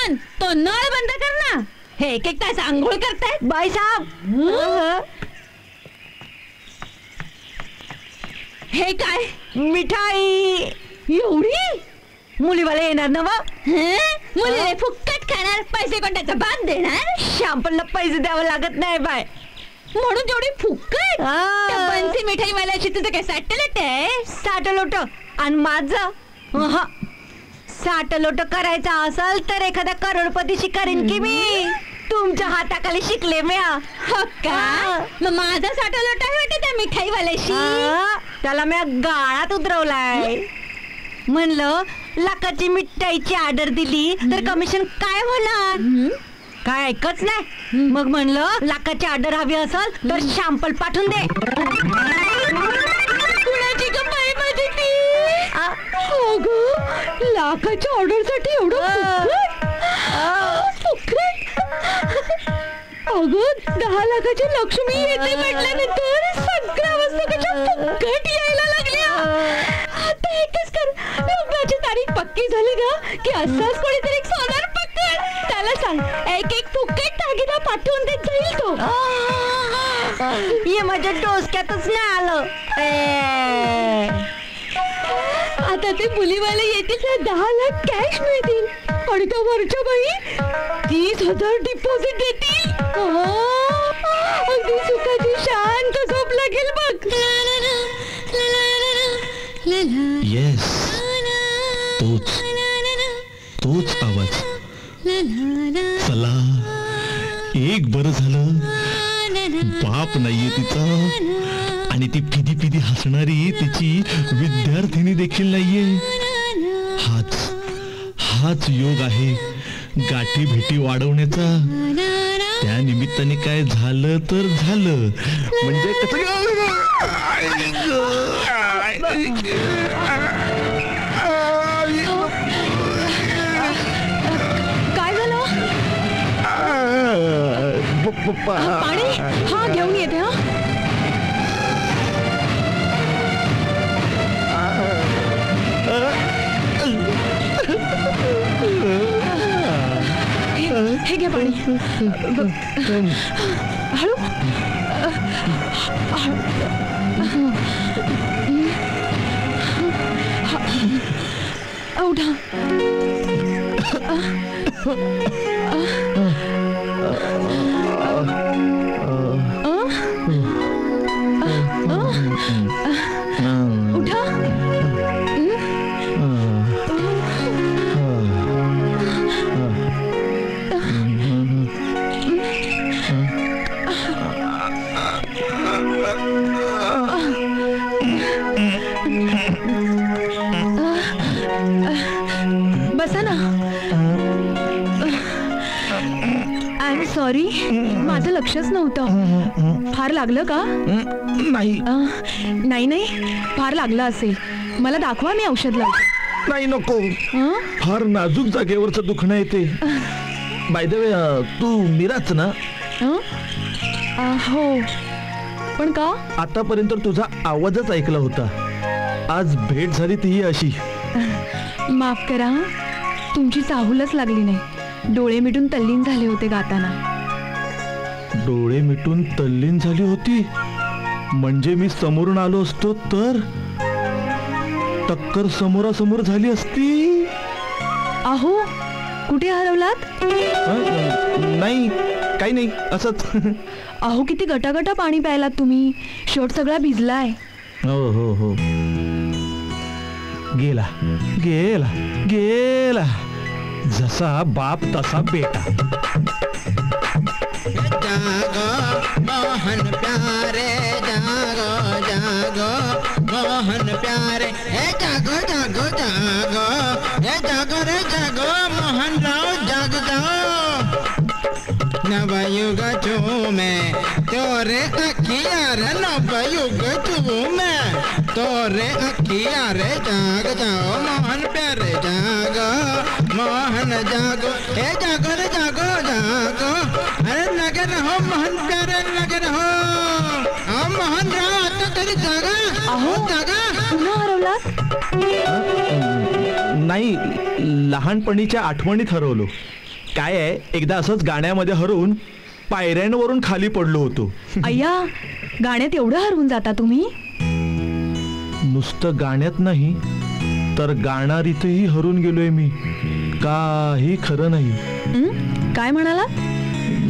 मोहन, तो नळ बंद कर ना. हे एक एक तास आंघोळ करतायत. बाई साहेब, हे काय मिठाई एवढी? मुलीवाले येणार ना? मुलीने फुक्कट खाणार, पैसे कोण त्याचा बाप देणार? शॅम्पलला पैसे द्यावं लागत नाही बाय. म्हणून तेवढी फुक्कट? बन्सी मिठाई वाल्याची तुझं काय सॅटेलाइट आहे? साठलोट आणि माझं साठलोट करायचं असेल तर एखाद्या करोडपतीशी करीन की मी. तुमच्या हाताखाली शिकले मी. हो का? मग माझा साठलोट आहे वाटत त्या मिठाई वाल्याशी. त्याला मी गाळात उतरवलाय. म्हणलं लाखाची मिठाईची ऑर्डर दिली तर कमिशन काय होणार? काय ऐकच नाही. मग म्हणलं लाखाची ऑर्डर हवी असेल तर शॅम्पल पाठवून दे. कुणाची कमाई माझी ती? लाखाच्या ऑर्डर साठी एवढं फुकट? अगं 10 लाखाची लक्ष्मी येते म्हटल्यानंतर सगळ्या वस्तू कशा फुकट यायला लागल्या. आता एकच कर, लग्नाची तारीख पक्की झाली ना की असंच कोणीतरी एक सोनार पकड. त्याला सांग एक एक फुकट दागिना पाठवून देत जाईल तो. हे माझ्या डोसक्यातच नाही आलं. आता ते मुलीवाले येतील तर 10 लाख कॅश मिळतील आणि त्या वरच्या बाई 30,000 डिपॉझिट देतील. अगदी सुखाची शांत झोप लागेल बघ. येस, तोच आवाज. चला, एक बरं झालं बाप नाहीये तिचा आणि ती फिदी फिदी हसणारी तिची विद्यार्थिनी देखील नाहीये. हाच योग आहे गाठी भेटी वाढवण्याचा. त्या निमित्ताने काय झालं तर झालं म्हणजे काय झालं? पाणी हा घेऊन येते. हे घ्या पाणी. हळू. उठा. उठा. बसा ना. आय एम सॉरी, माझं लक्षच नव्हतं. फार लागलं का? नाही फार लागलं असेल. मला दाखवा, मी औषध लावते. नाही नको, फार नाजूक जागेवरचं दुखणं येते. बाय द वे, तू मीराच ना? हो, पण का? आतापर्यंत तुझा आवाजच ऐकला होता, आज भेट झाली तीही अशी. माफ करा, तुमची चाहूलच लागली नाही. डोळे मिटून तल्लीन झाले होते गाताना. डोळे मिटून तल्लीन झाली होती म्हणजे मी समोरून आलो असतो तर टक्कर समोरासमोर झाली असती. अहो, कुठे हरवलात? नाही, काही नाही, असंच. अहो, किती गटागटा पाणी प्यायलात तुम्ही. शर्ट सगळा भिजलाय. हो. गेला गेला गेला, जसा बाप तसा बेटा. जागो मोहन प्यारे, जागो जागो मोहन प्यारे. हे जागो जागो जागो, हे जागो रे जागो मोहन राव, जाग जाओ. नवयुग चूमे तोरे अखियां रे, नवयुग चूमे तोरे अखियां रे. जाग जाओ मोहन प्यारे, जागो मोहन जागो. हे जागो रे जागो जागो. अरे लगे रहो मोहन प्यारे, लगे रहो. मोहन राव, आता तरी जागा. अहो, जागा. पुन्हा हरवलात? नाही, लहानपणीच्या आठवणीत हरवलो. काय आहे, एकदा असंच गाण्यामध्ये हरवून पायऱ्यांवरून खाली पडलो होतो. अय्या, गाण्यात एवढं हरवून जाता तुम्ही? नुसतं गाण्यात नाही तर गाणारीतही हरून गेलोय मी. काही खरं नाही. काय म्हणाला?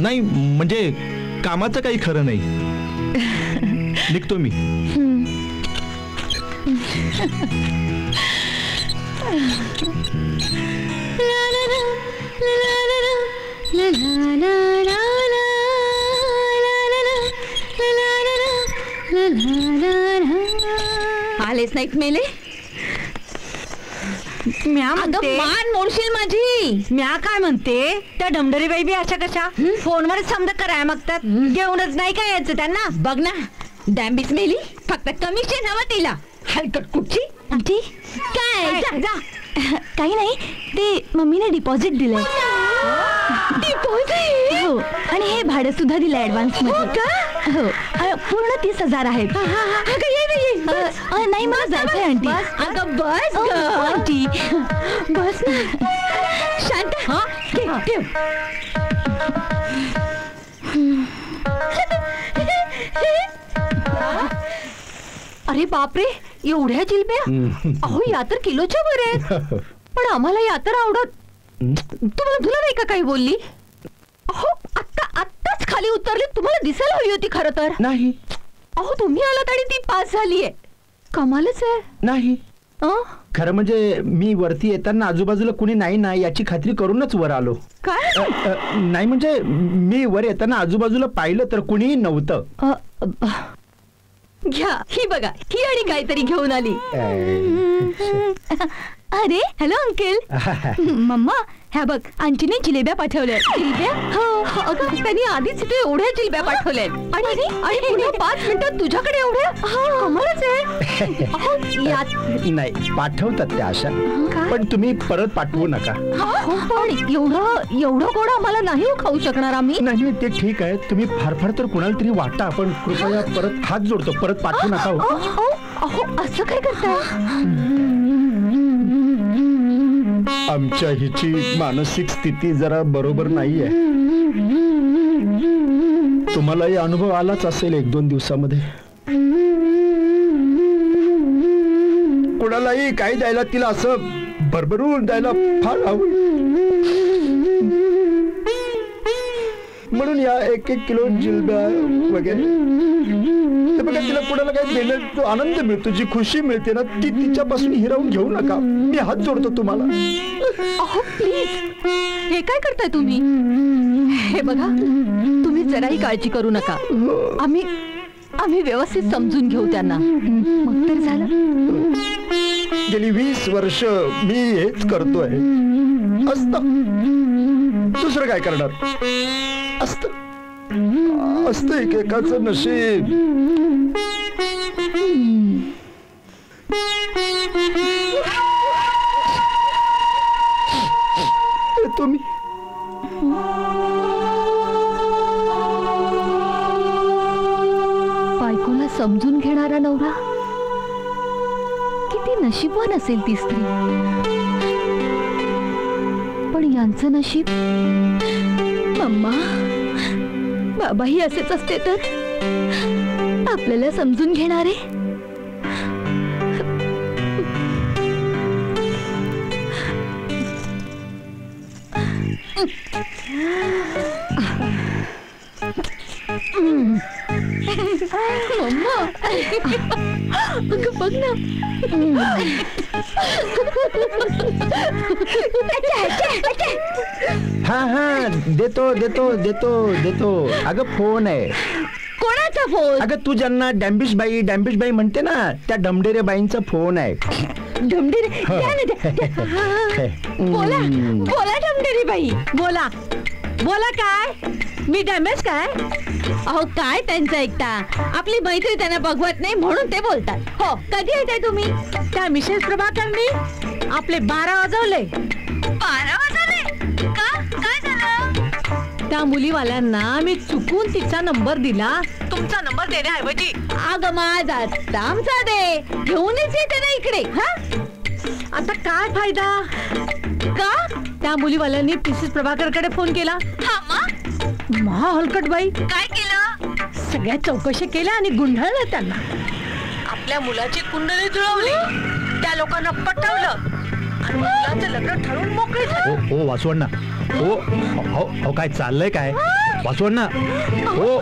नाही म्हणजे कामाचं काही खरं नाही. निघतो मी. आलेच नाहीत मेले. म्या अगं म्हणते, मान मोडशील माझी. म्या काय म्हणते, त्या डमडरी बाई बी अशा कशा फोनवरच समजा कराय मागतात. घेऊनच नाही काय यायचं त्यांना. बघ ना, डॅम्बिस मेली. फक्त कमिशन हवं तिला. हलकट कुठची. आंटी काय? जा जा. काही नाही, ते मम्मीने डिपॉझिट दिलंय. डिपॉझिट? हो, आणि हे भाडं सुद्धा दिलं ऍडव्हान्स मध्ये. हो, पूर्ण 30,000 आहेत. नाही, मला जायचंय आंटी. अगं बस आंटी, बस ना. शांत. ठेव. अरे बापरे, एवढ्या जिलब्या? अहो, या तर किलोच्या वर आहेत. पण आम्हाला या तर आवडत. तुला नाही का काही बोलली? अहो, आत्ताच खाली उतरली. तुम्हाला दिसायला हवी होती खरं तर. नाही. अहो, तुम्ही आलात आणि ती पास झालीये. कमालच आहे. नाही, खरं म्हणजे मी वरती येताना आजूबाजूला कुणी नाही ना याची खात्री करूनच वर आलो. काय? नाही म्हणजे मी वर येताना आजूबाजूला पाहिलं तर कुणीही नव्हतं. घ्या, ही बघा, ही आणि काहीतरी घेऊन आली. अरे हॅलो अंकल. मम्मा, ह्या बघ, आंटीने जिलेब्या पाठवल्या. जिलेब्या? हो, अगं त्यांनी आधीच इथे एवढ्या जिलेब्या पाठवल्या. आणि पुढे 5 मिनिटात तुझ्याकडे एवढ्या? कमालच आहे. नाही, पाठवतात त्या अशा, पण तुम्ही परत पाठवू नका. पण एवढं गोड आम्हाला नाही खाऊ शकणार आम्ही. नाही, ते ठीक आहे. तुम्ही फार तर कुणाला तरी वाटा, पण कृपया परत हात जोडतो, परत पाठवू नका. अहो, असं काय करताय? आमच्या हिची मानसिक स्थिती जरा बरोबर नाहीये. तुम्हालाही अनुभव आलाच असेल 1-2 दिवसामध्ये. कुणालाही काही द्यायला तिला असं भरभरून द्यायला फार आवड. म्हणून या 1-1 किलो जिलब्या वगैरे बघा, तिला कुणाला काही दिलं जो आनंद मिळतो, जी खुशी मिळते ना, ती तिच्यापासून हिरावून घेऊ नका. मी हात जोडतो तुम्हाला. अहो प्लीज, हे काय करताय तुम्ही? हे बघा, तुम्ही जराही काळजी करू नका. आम्ही व्यवस्थित समजून घेऊ त्यांना. मग तर झालं. गेली 20 वर्ष मी हेच करतोय. असतं, दुसरं काय करणार. असतं एकेकाचं नशीब. तुम्ही बायकोला समजून घेणारा नवरा, किती नशीबवान असेल ती स्त्री. पण यांचं नशीब, मम्मा बाबाही असेच असते तर आपल्याला समजून घेणारे. मम्मा, बघ ना. हा, देतो. अगं फोन आहे. कोणाचा फोन? अगं तू ज्यांना डॅम्बिश बाई म्हणते ना, त्या डमडेरे बाईंचा फोन आहे. डमडेरे? बोला डमडेरे बाई, बोला. काय? मी डॅमेज काय? अहो, काय त्यांचं ऐकता? आपली मैत्री त्यांना बघवत नाही म्हणून ते बोलतात. हो, कधी येताय तुम्ही? त्या मिसेस प्रभाकरनी आपले 12 वाजवले. 12 वाजले? का? काय झालं? त्या मुलीवाल्यांना मी चुकून तिचा नंबर दिला, तुमचा नंबर देण्याऐवजी. अगं माझा आमचा दे, घेऊनच येते ना इकडे. हा, आता काय फायदा? का? त्या मुलीवाल्यांनी पिसीस प्रभाकरकडे फोन केला. हा मग महा हलकट बाई, काय केलं? सगळ्या चौकशी केल्या आणि गुंढाळलं त्यांना. आपल्या मुलाची कुंडली जुळवली, त्या लोकांना पटवलं आणि मुलाचं लग्न ठरवून मोकळे झाले. ओ वासवण्णा, ओ हो काय चाललंय काय? वासवण्णा, ओ